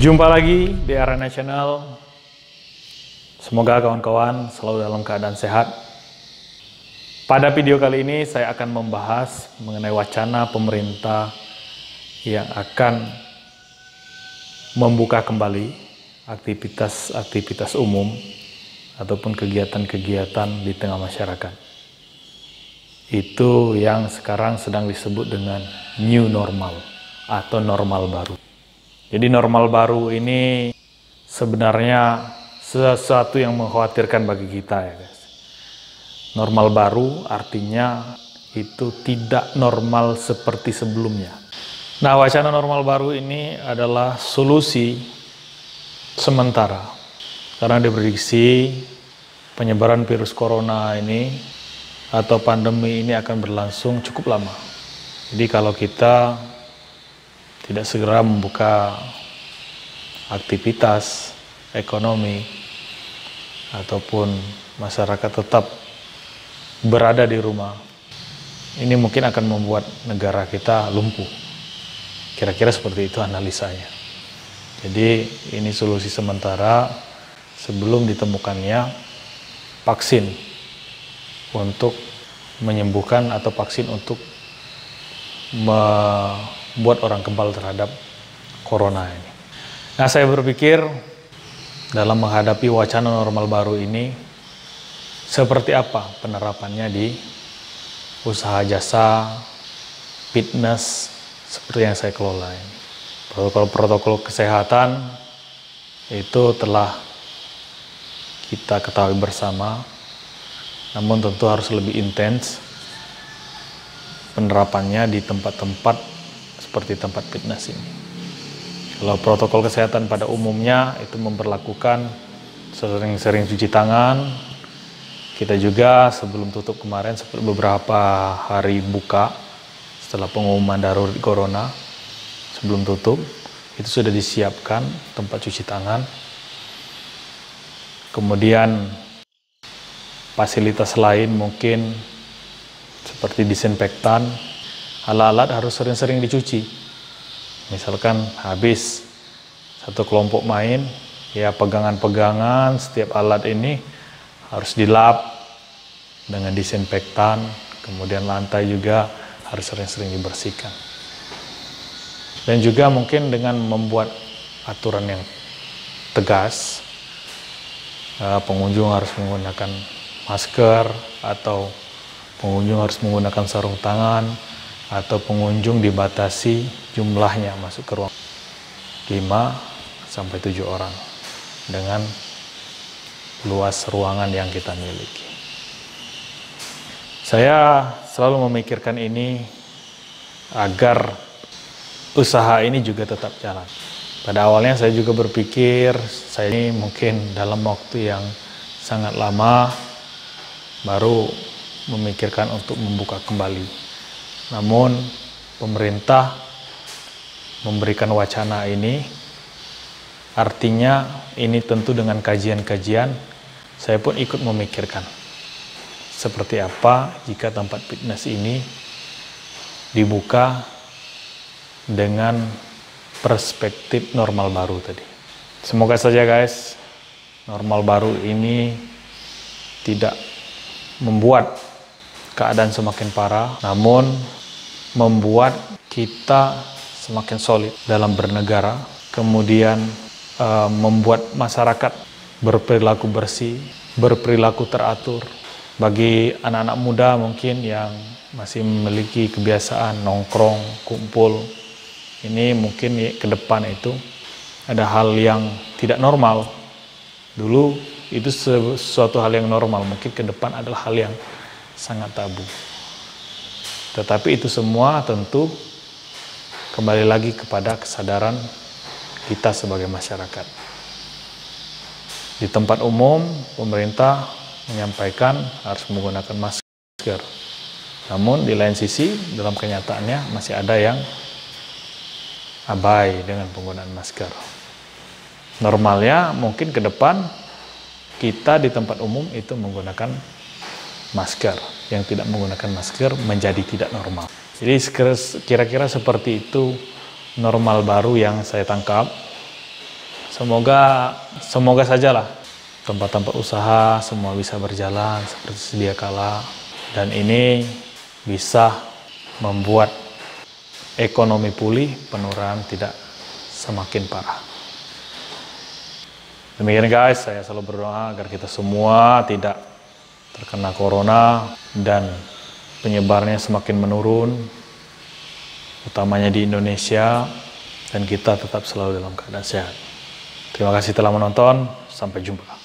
Jumpa lagi di Arena Channel. Semoga kawan-kawan selalu dalam keadaan sehat. Pada video kali ini saya akan membahas mengenai wacana pemerintah yang akan membuka kembali aktivitas-aktivitas umum ataupun kegiatan-kegiatan di tengah masyarakat. Itu yang sekarang sedang disebut dengan new normal atau normal baru. Jadi normal baru ini sebenarnya sesuatu yang mengkhawatirkan bagi kita ya guys. Normal baru artinya itu tidak normal seperti sebelumnya. Nah, wacana normal baru ini adalah solusi sementara karena diprediksi penyebaran virus corona ini atau pandemi ini akan berlangsung cukup lama. Jadi kalau kita tidak segera membuka aktivitas ekonomi ataupun masyarakat tetap berada di rumah, ini mungkin akan membuat negara kita lumpuh. Kira-kira seperti itu analisanya. Jadi ini solusi sementara sebelum ditemukannya vaksin untuk menyembuhkan atau vaksin untuk membuat orang kebal terhadap corona ini. Nah, saya berpikir dalam menghadapi wacana normal baru ini, seperti apa penerapannya di usaha jasa, fitness, seperti yang saya kelola ini. Protokol kesehatan itu telah kita ketahui bersama, namun tentu harus lebih intens penerapannya di tempat-tempat seperti tempat fitness ini. Kalau protokol kesehatan pada umumnya itu memperlakukan sering-sering cuci tangan. Kita juga sebelum tutup kemarin, beberapa hari buka setelah pengumuman darurat corona, sebelum tutup itu sudah disiapkan tempat cuci tangan. Kemudian fasilitas lain mungkin seperti disinfektan, alat-alat harus sering-sering dicuci. Misalkan habis satu kelompok main, ya pegangan-pegangan setiap alat ini harus dilap dengan disinfektan, kemudian lantai juga harus sering-sering dibersihkan. Dan juga mungkin dengan membuat aturan yang tegas, pengunjung harus menggunakan masker atau pengunjung harus menggunakan sarung tangan, atau pengunjung dibatasi jumlahnya masuk ke ruang 5-7 orang dengan luas ruangan yang kita miliki. Saya selalu memikirkan ini agar usaha ini juga tetap jalan. Pada awalnya saya juga berpikir saya ini mungkin dalam waktu yang sangat lama baru memikirkan untuk membuka kembali. Namun pemerintah memberikan wacana ini, artinya ini tentu dengan kajian-kajian saya pun ikut memikirkan seperti apa jika tempat fitness ini dibuka dengan perspektif normal baru tadi. Semoga saja guys, normal baru ini tidak membuat keadaan semakin parah, namun membuat kita semakin solid dalam bernegara, kemudian membuat masyarakat berperilaku bersih, berperilaku teratur. Bagi anak-anak muda mungkin yang masih memiliki kebiasaan nongkrong, kumpul, ini mungkin ke depan itu ada hal yang tidak normal. Dulu itu sesuatu hal yang normal, mungkin ke depan adalah hal yang sangat tabu. Tetapi itu semua tentu kembali lagi kepada kesadaran kita sebagai masyarakat. Di tempat umum, pemerintah menyampaikan harus menggunakan masker. Namun di lain sisi, dalam kenyataannya masih ada yang abai dengan penggunaan masker. Normalnya mungkin ke depan kita di tempat umum itu menggunakan masker. Yang tidak menggunakan masker menjadi tidak normal. Jadi kira-kira seperti itu normal baru yang saya tangkap. Semoga sajalah tempat-tempat usaha semua bisa berjalan seperti sedia kala, dan ini bisa membuat ekonomi pulih, penularan tidak semakin parah. Demikian guys, saya selalu berdoa agar kita semua tidak terkena corona dan penyebarannya semakin menurun, utamanya di Indonesia, dan kita tetap selalu dalam keadaan sehat. Terima kasih telah menonton, sampai jumpa.